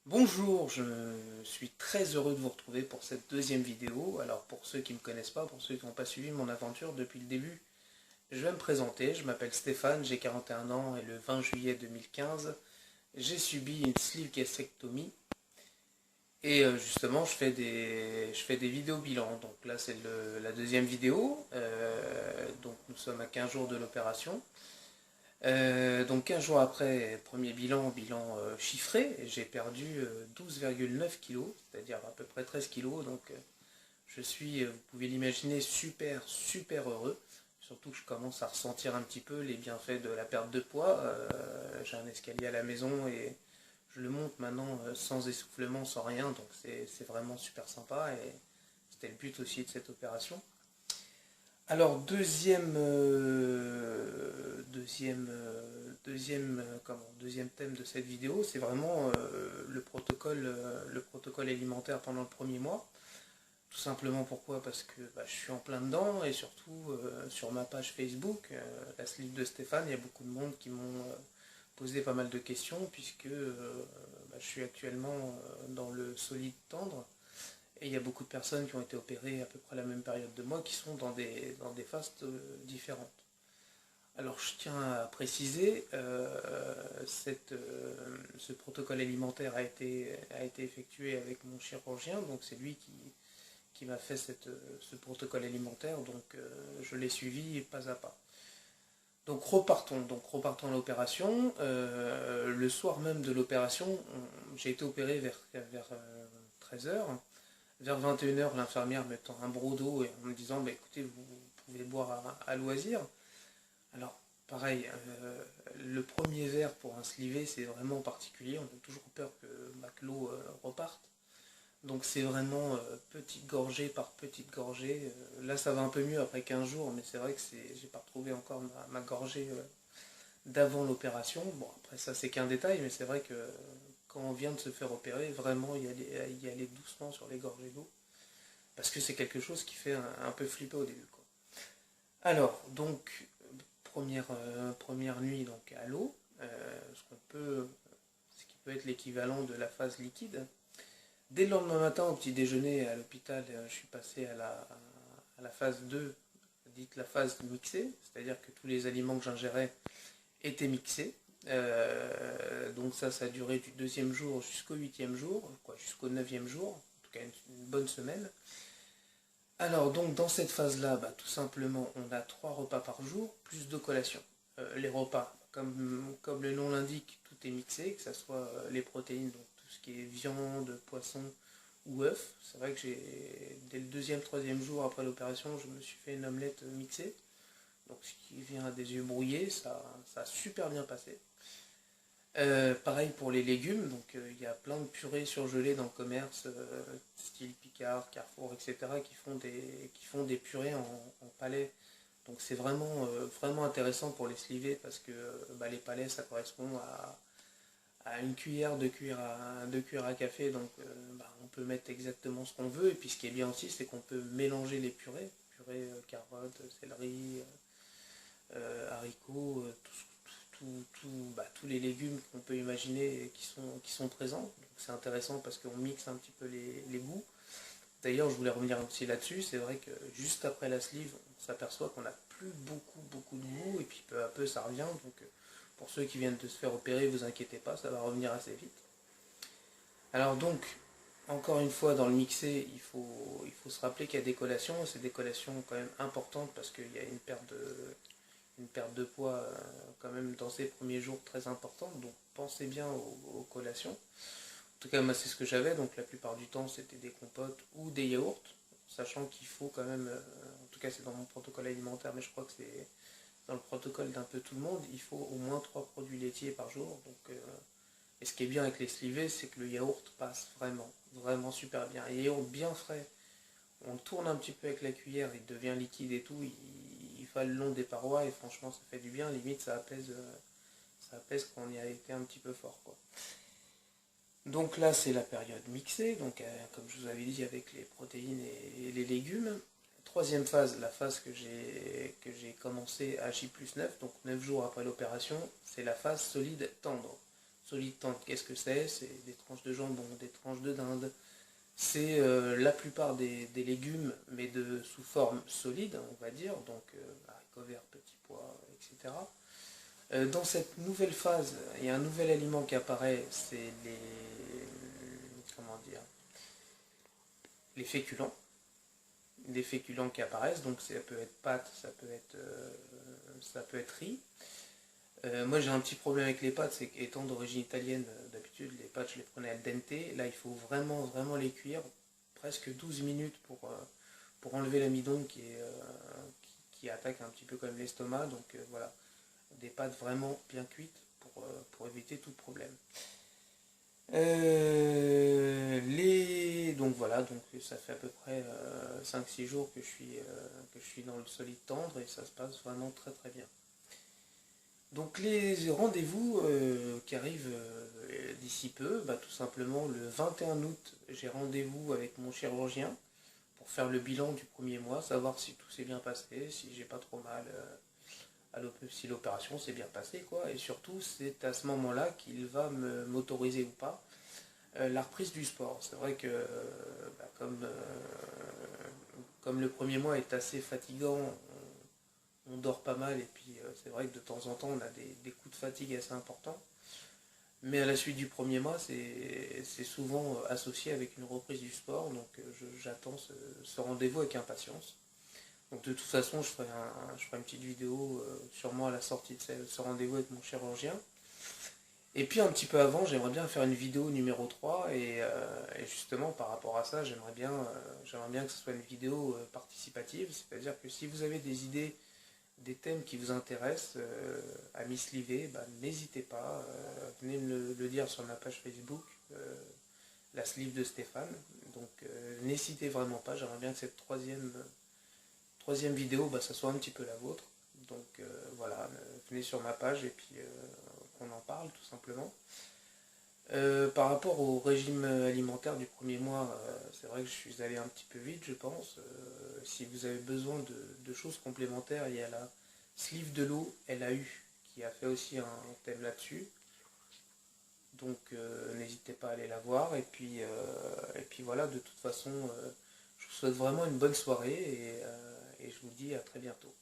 Bonjour, je suis très heureux de vous retrouver pour cette deuxième vidéo. Alors pour ceux qui ne me connaissent pas, pour ceux qui n'ont pas suivi mon aventure depuis le début, je vais me présenter. Je m'appelle Stéphane, j'ai 41 ans et le 20 juillet 2015, j'ai subi une sleeve gastrectomie. Et justement, je fais des vidéos bilan. Donc là, c'est la deuxième vidéo. Donc nous sommes à 15 jours de l'opération. Donc 15 jours après, premier bilan chiffré, j'ai perdu 12,9 kg, c'est-à-dire à peu près 13 kg. Donc je suis, vous pouvez l'imaginer, super super heureux. Surtout que je commence à ressentir un petit peu les bienfaits de la perte de poids. J'ai un escalier à la maison et je le monte maintenant sans essoufflement, sans rien. Donc c'est vraiment super sympa et c'était le but aussi de cette opération. Alors, deuxième thème de cette vidéo, c'est vraiment le protocole alimentaire pendant le premier mois. Tout simplement pourquoi? Parce que je suis en plein dedans et surtout sur ma page Facebook, la slip de Stéphane, il y a beaucoup de monde qui m'ont posé pas mal de questions puisque je suis actuellement dans le solide tendre. Et il y a beaucoup de personnes qui ont été opérées à peu près à la même période de moi qui sont dans des phases différentes. Alors je tiens à préciser, ce protocole alimentaire a été effectué avec mon chirurgien, donc c'est lui qui m'a fait ce protocole alimentaire, donc je l'ai suivi pas à pas. Donc repartons à l'opération. Le soir même de l'opération, j'ai été opéré vers 13 h. Vers 21 h, l'infirmière me tend un broc d'eau et en me disant écoutez, vous pouvez boire à loisir. Alors, pareil, le premier verre pour un slivé, c'est vraiment particulier. On a toujours peur que l'eau reparte. Donc, c'est vraiment petite gorgée par petite gorgée. Là, ça va un peu mieux après 15 jours, mais c'est vrai que j'ai pas retrouvé encore ma gorgée d'avant l'opération. Bon, après, ça, c'est qu'un détail, mais c'est vrai que quand on vient de se faire opérer, vraiment y aller doucement sur les gorgées d'eau. Parce que c'est quelque chose qui fait un peu flipper au début, quoi. Alors, donc, première nuit donc à l'eau, ce qui peut être l'équivalent de la phase liquide. Dès le lendemain matin, au petit déjeuner à l'hôpital, je suis passé à la phase 2, dite la phase mixée, c'est-à-dire que tous les aliments que j'ingérais étaient mixés. Donc ça a duré du deuxième jour jusqu'au huitième jour, quoi, jusqu'au neuvième jour, en tout cas une bonne semaine. Alors donc dans cette phase-là, tout simplement, on a 3 repas par jour, plus 2 collations. Les repas, comme le nom l'indique, tout est mixé, que ce soit les protéines, donc tout ce qui est viande, poisson ou œufs. C'est vrai que dès le deuxième, troisième jour après l'opération, je me suis fait une omelette mixée. Donc ce qui vient des yeux brouillés, ça a super bien passé. Pareil pour les légumes, donc il y a plein de purées surgelées dans le commerce, style Picard, Carrefour, etc., qui font des purées en palais. Donc c'est vraiment intéressant pour les slivés parce que les palais ça correspond à une cuillère, deux cuillères à café, donc on peut mettre exactement ce qu'on veut. Et puis ce qui est bien aussi, c'est qu'on peut mélanger les purées carottes, céleri, haricots, tous les légumes qu'on peut imaginer qui sont présents. Donc c'est intéressant parce qu'on mixe un petit peu les goûts. D'ailleurs, je voulais revenir aussi là-dessus. C'est vrai que juste après la sleeve, on s'aperçoit qu'on n'a plus beaucoup de goût et puis peu à peu ça revient. Donc pour ceux qui viennent de se faire opérer, vous inquiétez pas, ça va revenir assez vite. Alors donc, encore une fois, dans le mixé, il faut se rappeler qu'il y a des collations, et c'est des collations quand même importantes parce qu'il y a une perte de poids quand même dans ces premiers jours très importante, donc pensez bien aux collations. En tout cas, moi c'est ce que j'avais, donc la plupart du temps c'était des compotes ou des yaourts, sachant qu'il faut quand même, en tout cas c'est dans mon protocole alimentaire, mais je crois que c'est dans le protocole d'un peu tout le monde, il faut au moins 3 produits laitiers par jour. Donc, et ce qui est bien avec les slivés, c'est que le yaourt passe vraiment super bien. Et yaourt bien frais, on le tourne un petit peu avec la cuillère, il devient liquide et tout, il va le long des parois et franchement ça fait du bien, limite ça apaise quand on y a été un petit peu fort, quoi. Donc là c'est la période mixée, donc comme je vous avais dit avec les protéines et les légumes. Troisième phase, la phase que j'ai commencé à J+9, donc 9 jours après l'opération, c'est la phase solide tendre. solide tendre, qu'est-ce que c'est? C'est des tranches de jambon, des tranches de dinde. C'est la plupart des légumes, mais sous forme solide, on va dire, donc haricots verts, petits pois, etc. Dans cette nouvelle phase, il y a un nouvel aliment qui apparaît, c'est comment dire, les féculents. Des féculents qui apparaissent, donc ça peut être pâtes, ça peut être riz. Moi j'ai un petit problème avec les pâtes, c'est qu'étant d'origine italienne, d'habitude les pâtes je les prenais al dente. Là il faut vraiment vraiment les cuire, presque 12 minutes pour enlever l'amidon qui attaque un petit peu comme l'estomac. Donc voilà, des pâtes vraiment bien cuites pour éviter tout problème. Donc voilà, donc ça fait à peu près 5-6 jours que je suis dans le solide tendre et ça se passe vraiment très très bien. Donc les rendez-vous qui arrivent d'ici peu, bah, tout simplement le 21 août, j'ai rendez-vous avec mon chirurgien pour faire le bilan du premier mois, savoir si tout s'est bien passé, si j'ai pas trop mal, si l'opération s'est bien passée, quoi. Et surtout, c'est à ce moment-là qu'il va m'autoriser ou pas la reprise du sport. C'est vrai que bah, comme le premier mois est assez fatigant, on dort pas mal et puis c'est vrai que de temps en temps on a des coups de fatigue assez importants. Mais à la suite du premier mois, c'est souvent associé avec une reprise du sport, donc j'attends ce rendez-vous avec impatience. Donc de toute façon, je ferai une petite vidéo sûrement à la sortie de ce rendez-vous avec mon chirurgien. Et puis un petit peu avant, j'aimerais bien faire une vidéo numéro 3 et justement par rapport à ça, j'aimerais bien que ce soit une vidéo participative, c'est-à-dire que si vous avez des idées, des thèmes qui vous intéressent à m'y sliver, bah, n'hésitez pas, venez me le dire sur ma page Facebook, la sleeve de Stéphane. Donc n'hésitez vraiment pas, j'aimerais bien que cette troisième vidéo, bah, ça soit un petit peu la vôtre. Donc voilà, venez sur ma page et puis qu'on en parle tout simplement. Par rapport au régime alimentaire du premier mois, c'est vrai que je suis allé un petit peu vite, je pense. Si vous avez besoin de choses complémentaires, il y a la sleeve de l'eau LAU qui a fait aussi un thème là-dessus. Donc n'hésitez pas à aller la voir. Et puis voilà, de toute façon, je vous souhaite vraiment une bonne soirée et je vous dis à très bientôt.